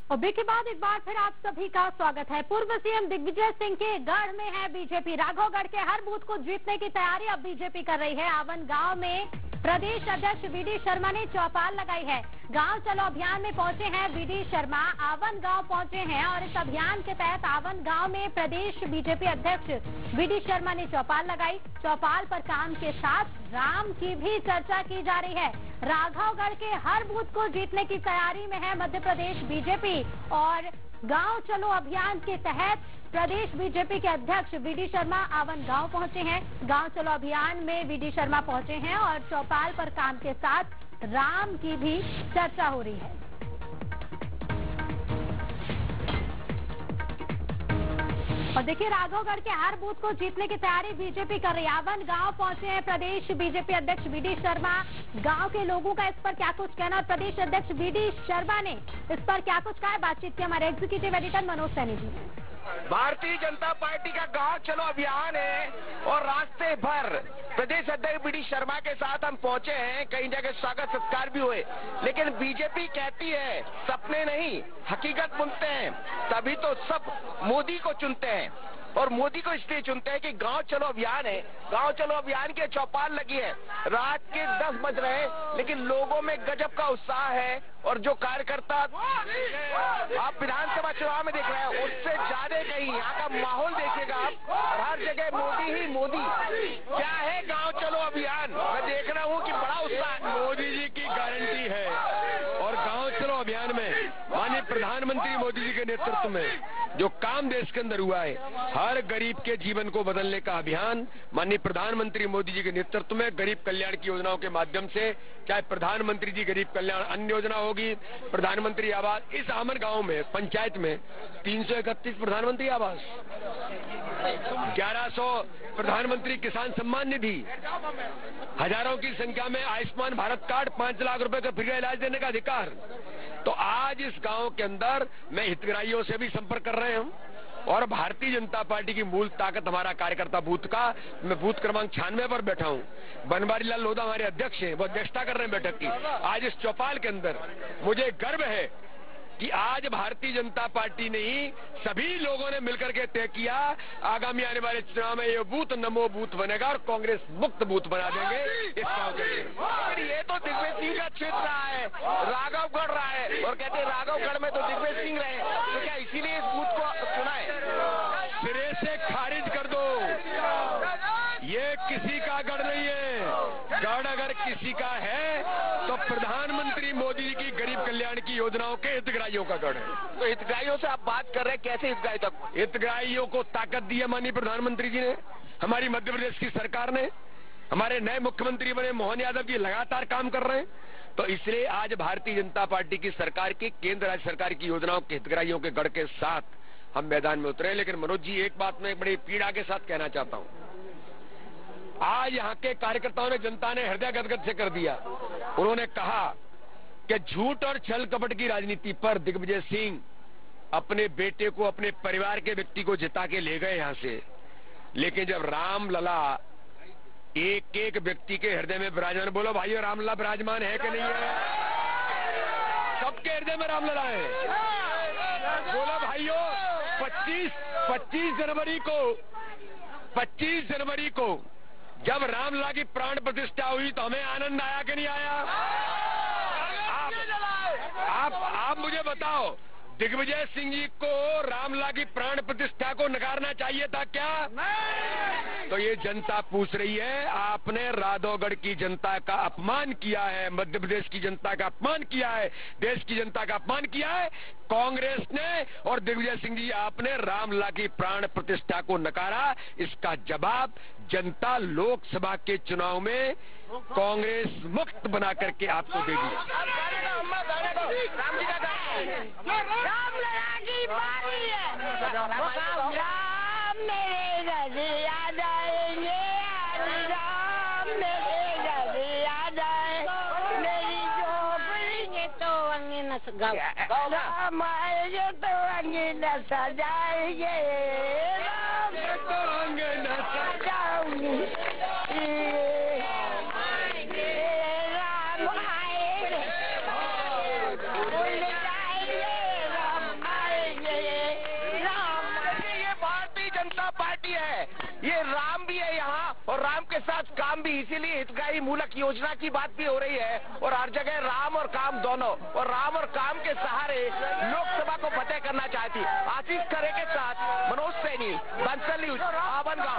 और ब्रेक के बाद एक बार फिर आप सभी का स्वागत है। पूर्व सीएम दिग्विजय सिंह के गढ़ में है बीजेपी। राघवगढ़ के हर बूथ को जीतने की तैयारी अब बीजेपी कर रही है। आवन गांव में प्रदेश अध्यक्ष वीडी शर्मा ने चौपाल लगाई है। गांव चलो अभियान में पहुंचे हैं वीडी शर्मा। आवन गांव पहुंचे हैं और इस अभियान के तहत आवन गांव में प्रदेश बीजेपी अध्यक्ष वीडी शर्मा ने चौपाल लगाई। चौपाल पर काम के साथ राम की भी चर्चा की जा रही है। राघवगढ़ के हर बूथ को जीतने की तैयारी में है मध्य प्रदेश बीजेपी और गांव चलो अभियान के तहत प्रदेश बीजेपी के अध्यक्ष वीडी शर्मा आवन गांव पहुंचे हैं। गांव चलो अभियान में वीडी शर्मा पहुंचे हैं और चौपाल पर काम के साथ राम की भी चर्चा हो रही है। और देखिए, राघवगढ़ के हर बूथ को जीतने की तैयारी बीजेपी कर रही है। आवन गांव पहुंचे हैं प्रदेश बीजेपी अध्यक्ष वीडी शर्मा। गांव के लोगों का इस पर क्या कुछ कहना और प्रदेश अध्यक्ष वीडी शर्मा ने इस पर क्या कुछ कहा है, बातचीत की हमारे एग्जीक्यूटिव एडिटर मनोज सैनी जी ने। भारतीय जनता पार्टी का गांव चलो अभियान है और रास्ते भर प्रदेश अध्यक्ष वीडी शर्मा के साथ हम पहुंचे हैं। कई जगह स्वागत सत्कार भी हुए, लेकिन बीजेपी कहती है सपने नहीं हकीकत बुनते हैं, तभी तो सब मोदी को चुनते हैं। और मोदी को इसलिए चुनते हैं कि गांव चलो अभियान है। गांव चलो अभियान की चौपाल लगी है। रात के 10 बज रहे हैं, लेकिन लोगों में गजब का उत्साह है। और जो कार्यकर्ता आप विधानसभा चुनाव में देख रहे हैं, उससे ज्यादा कहीं यहाँ का माहौल देखिएगा आप। और हर जगह मोदी ही मोदी। क्या है गांव चलो अभियान? मैं देख रहा हूँ कि बड़ा उत्साह मोदी जी की गारंटी है। और गांव चलो अभियान में माननीय प्रधानमंत्री मोदी जी के नेतृत्व में जो काम देश के अंदर हुआ है, हर गरीब के जीवन को बदलने का अभियान माननीय प्रधानमंत्री मोदी जी के नेतृत्व में गरीब कल्याण की योजनाओं के माध्यम से, चाहे प्रधानमंत्री जी गरीब कल्याण अन्न योजना होगी, प्रधानमंत्री आवास, इस आमन गांव में पंचायत में 331 प्रधानमंत्री आवास, 1100 प्रधानमंत्री किसान सम्मान निधि, हजारों की संख्या में आयुष्मान भारत कार्ड, 5 लाख रुपए का फ्री इलाज देने का अधिकार। तो आज इस गांव के अंदर मैं हितग्राहियों से भी संपर्क कर रहे हूं और भारतीय जनता पार्टी की मूल ताकत हमारा कार्यकर्ता बूथ का, मैं बूथ क्रमांक 96 पर बैठा हूं। बनवारी लाल लोधा हमारे अध्यक्ष हैं, वो अध्यक्षता कर रहे हैं बैठक की। आज इस चौपाल के अंदर मुझे गर्व है कि आज भारतीय जनता पार्टी ने ही सभी लोगों ने मिलकर के तय किया आगामी आने वाले चुनाव में ये बूथ नमो बूथ बनेगा और कांग्रेस मुक्त बूथ बना देंगे इस गांव के लिए। ये तो दिग्विजय सिंह का क्षेत्र रहा है, राघवगढ़ रहा है, और कहते हैं राघवगढ़ में तो दिग्विजय सिंह रहे, तो क्या इसीलिए इस बूथ को चुना है? सिरे से खारिज कर दो, ये किसी का गढ़ नहीं है। गढ़ अगर किसी का है तो प्रधानमंत्री मोदी जी की गरीब कल्याण की योजनाओं के हितग्राहियों का गढ़ है। तो हितग्राहियों से आप बात कर रहे हैं, कैसे हितग्राही तक? हितग्राहियों को ताकत दी है माननीय प्रधानमंत्री जी ने, हमारी मध्य प्रदेश की सरकार ने, हमारे नए मुख्यमंत्री बने मोहन यादव जी लगातार काम कर रहे हैं। तो इसलिए आज भारतीय जनता पार्टी की सरकार की, केंद्र राज्य सरकार की योजनाओं के हितग्राहियों के गढ़ के साथ हम मैदान में उतरे। लेकिन मनोज जी, एक बात मैं बड़ी पीड़ा के साथ कहना चाहता हूं, आज यहाँ के कार्यकर्ताओं ने, जनता ने हृदय गदगद से कर दिया। उन्होंने कहा कि झूठ और छल कपट की राजनीति पर दिग्विजय सिंह अपने बेटे को, अपने परिवार के व्यक्ति को जिता के ले गए यहाँ से, लेकिन जब राम लला एक एक व्यक्ति के हृदय में विराजमान, बोलो भाइयों रामलला विराजमान है कि नहीं है? सबके हृदय में रामलला है। बोलो भाइयों, 25 जनवरी को जब रामलला की प्राण प्रतिष्ठा हुई तो हमें आनंद आया कि नहीं आया? आप मुझे बताओ, दिग्विजय सिंह जी को रामलला की प्राण प्रतिष्ठा को नकारना चाहिए था क्या? तो ये जनता पूछ रही है, आपने राघवगढ़ की जनता का अपमान किया है, मध्य प्रदेश की जनता का अपमान किया है, देश की जनता का अपमान किया है कांग्रेस ने, और दिग्विजय सिंह जी आपने रामलला की प्राण प्रतिष्ठा को नकारा। इसका जवाब जनता लोकसभा के चुनाव में कांग्रेस मुक्त बना करके आपको देगी। रामलला की बारी है, राम मेरे घर याद आएंगे, राम मेरे घर याद आए, मेरी झोपड़ी के तो अंगन राम आएंगे तो अंगन सजाएंगे, राम तो अंगन सजाऊंगी, राम आएंगे, पार्टी है, ये राम भी है यहाँ और राम के साथ काम भी, इसीलिए हितग्राही मूलक योजना की बात भी हो रही है और हर जगह राम और काम दोनों, और राम और काम के सहारे लोकसभा को फतेह करना चाहती। आशीष खरे के साथ मनोज सैनी, बंसल न्यूज, आवन गांव।